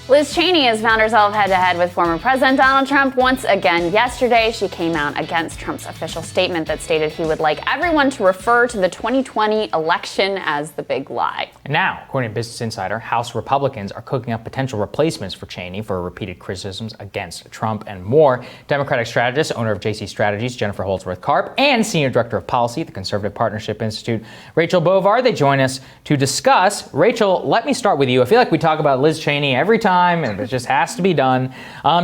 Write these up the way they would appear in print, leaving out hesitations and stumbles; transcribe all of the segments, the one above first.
Liz Cheney has found herself head-to-head with former President Donald Trump once again yesterday. She came out against Trump's official statement that stated he would like everyone to refer to the 2020 election as the big lie. And now, according to Business Insider, House Republicans are cooking up potential replacements for Cheney for repeated criticisms against Trump and more. Democratic strategist, owner of JC Strategies, Jennifer Holdsworth-Karp, and Senior Director of Policy at the Conservative Partnership Institute, Rachel Bovar, they join us to discuss. Rachel, let me start with you. I feel like we talk about Liz Cheney every time, and it just has to be done.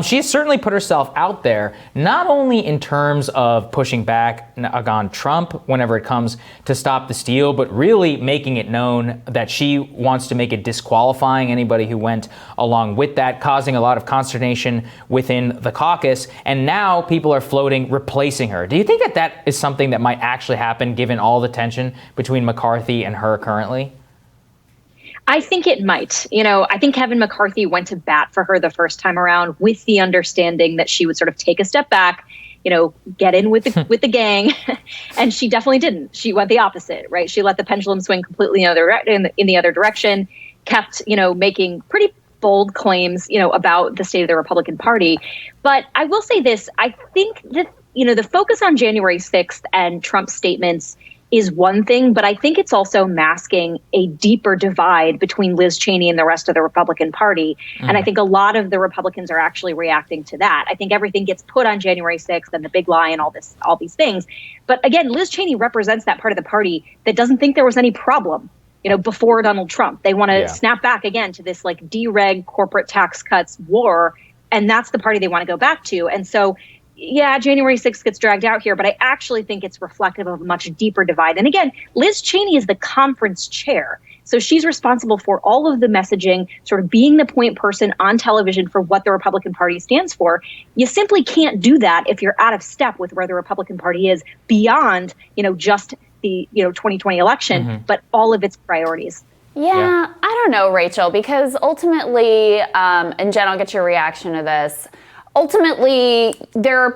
She has certainly put herself out there, not only in terms of pushing back on Trump whenever it comes to stop the steal, but really making it known that she wants to make it disqualifying anybody who went along with that, causing a lot of consternation within the caucus. And now people are floating replacing her. Do you think that that is something that might actually happen given all the tension between McCarthy and her currently? I think it might. I think Kevin McCarthy went to bat for her the first time around with the understanding that she would sort of take a step back, get in with the with the gang. And she definitely didn't. She went the opposite, right? She let the pendulum swing completely in the other direction, kept, making pretty bold claims, about the state of the Republican Party. But I will say this, I think that, the focus on January 6th and Trump's statements is one thing, but I think it's also masking a deeper divide between Liz Cheney and the rest of the Republican Party. And I think a lot of the Republicans are actually reacting to that. I think everything gets put on January 6th and the big lie and all these things. But again, Liz Cheney represents that part of the party that doesn't think there was any problem, before Donald Trump. They want to snap back again to this like dereg corporate tax cuts war. And that's the party they want to go back to. And so yeah, January 6th gets dragged out here, but I actually think it's reflective of a much deeper divide. And again, Liz Cheney is the conference chair. So she's responsible for all of the messaging, sort of being the point person on television for what the Republican Party stands for. You simply can't do that if you're out of step with where the Republican Party is beyond, just the, 2020 election, but all of its priorities. Yeah, I don't know, Rachel, because ultimately, and Jen, I'll get your reaction to this. Ultimately, there are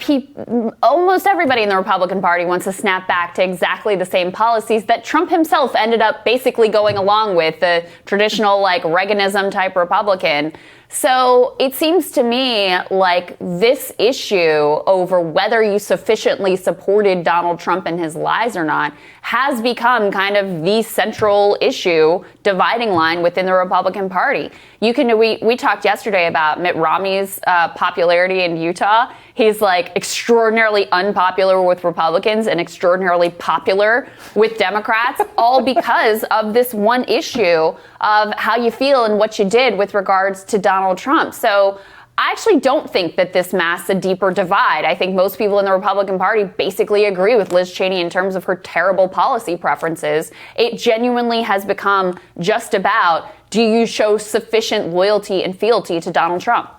almost everybody in the Republican Party wants to snap back to exactly the same policies that Trump himself ended up basically going along with, the traditional like Reaganism type Republican. So it seems to me like this issue over whether you sufficiently supported Donald Trump and his lies or not has become kind of the central issue, dividing line within the Republican Party. We talked yesterday about Mitt Romney's popularity in Utah. He's like extraordinarily unpopular with Republicans and extraordinarily popular with Democrats, all because of this one issue of how you feel and what you did with regards to Donald Trump. So I actually don't think that this masks a deeper divide. I think most people in the Republican Party basically agree with Liz Cheney in terms of her terrible policy preferences. It genuinely has become just about, do you show sufficient loyalty and fealty to Donald Trump?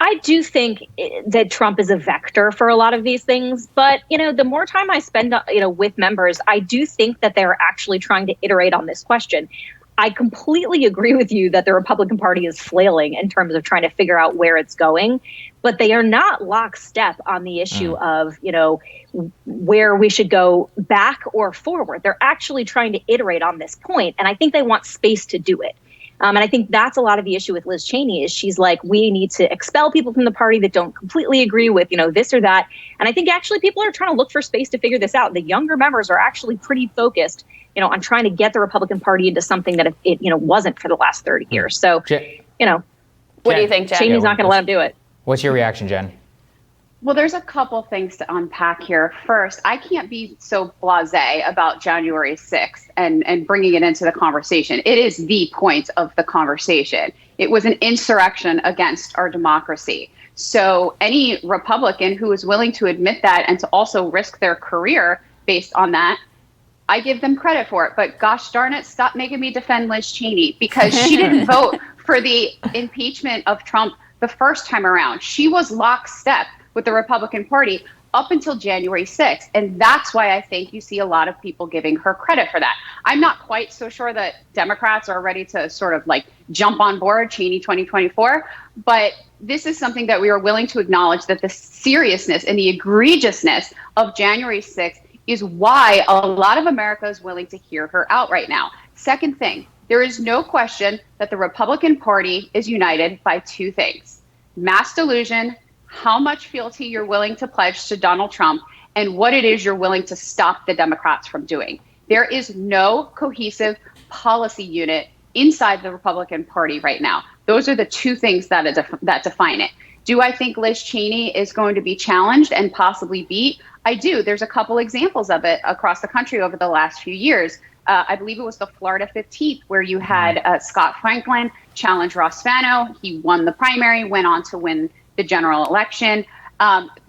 I do think that Trump is a vector for a lot of these things. But, the more time I spend, with members, I do think that they're actually trying to iterate on this question. I completely agree with you that the Republican Party is flailing in terms of trying to figure out where it's going, but they are not lockstep on the issue of, where we should go back or forward. They're actually trying to iterate on this point, and I think they want space to do it. And I think that's a lot of the issue with Liz Cheney is she's like, we need to expel people from the party that don't completely agree with, this or that. And I think actually people are trying to look for space to figure this out. The younger members are actually pretty focused, on trying to get the Republican Party into something that it wasn't for the last 30 years. So, what do you think, Jen? Cheney's not going to let him do it. What's your reaction, Jen? Well, there's a couple things to unpack here. First, I can't be so blasé about January 6th and bringing it into the conversation. It is the point of the conversation. It was an insurrection against our democracy. So any Republican who is willing to admit that and to also risk their career based on that, I give them credit for it. But gosh darn it, stop making me defend Liz Cheney, because she didn't vote for the impeachment of Trump the first time around. She was lockstep with the Republican Party up until January 6th. And that's why I think you see a lot of people giving her credit for that. I'm not quite so sure that Democrats are ready to sort of like jump on board Cheney 2024. But this is something that we are willing to acknowledge, that the seriousness and the egregiousness of January 6th is why a lot of America is willing to hear her out right now. Second thing, There is no question that the Republican Party is united by two things: mass delusion, how much fealty you're willing to pledge to Donald Trump, and what it is you're willing to stop the Democrats from doing. There is no cohesive policy unit inside the Republican Party right now. Those are the two things that define it. Do I think Liz Cheney is going to be challenged and possibly beat? I do. There's a couple examples of it across the country over the last few years. I believe it was the Florida 15th where you had Scott Franklin challenge Ross Spano. He won the primary, went on to win the general election.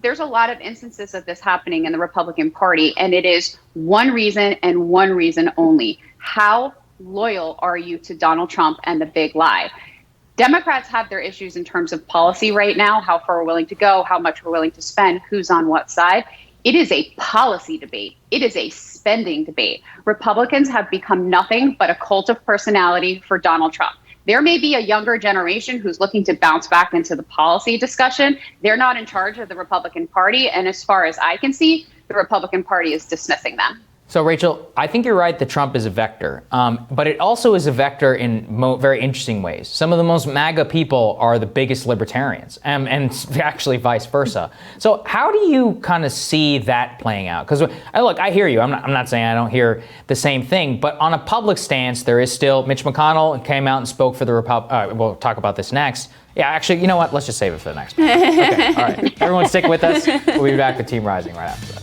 There's a lot of instances of this happening in the Republican Party, and it is one reason and one reason only: how loyal are you to Donald Trump and the big lie? Democrats have their issues in terms of policy right now, how far we're willing to go, how much we're willing to spend, who's on what side. It is a policy debate. It is a spending debate. Republicans have become nothing but a cult of personality for Donald Trump. There may be a younger generation who's looking to bounce back into the policy discussion. They're not in charge of the Republican Party. And as far as I can see, the Republican Party is dismissing them. So, Rachel, I think you're right that Trump is a vector, but it also is a vector in very interesting ways. Some of the most MAGA people are the biggest libertarians, and actually vice versa. So how do you kind of see that playing out? Because, look, I hear you. I'm not saying I don't hear the same thing, but on a public stance, there is still Mitch McConnell came out and spoke for the we'll talk about this next. Yeah, actually, you know what? Let's just save it for the next one. Okay, all right. Everyone stick with us. We'll be back with Team Rising right after this.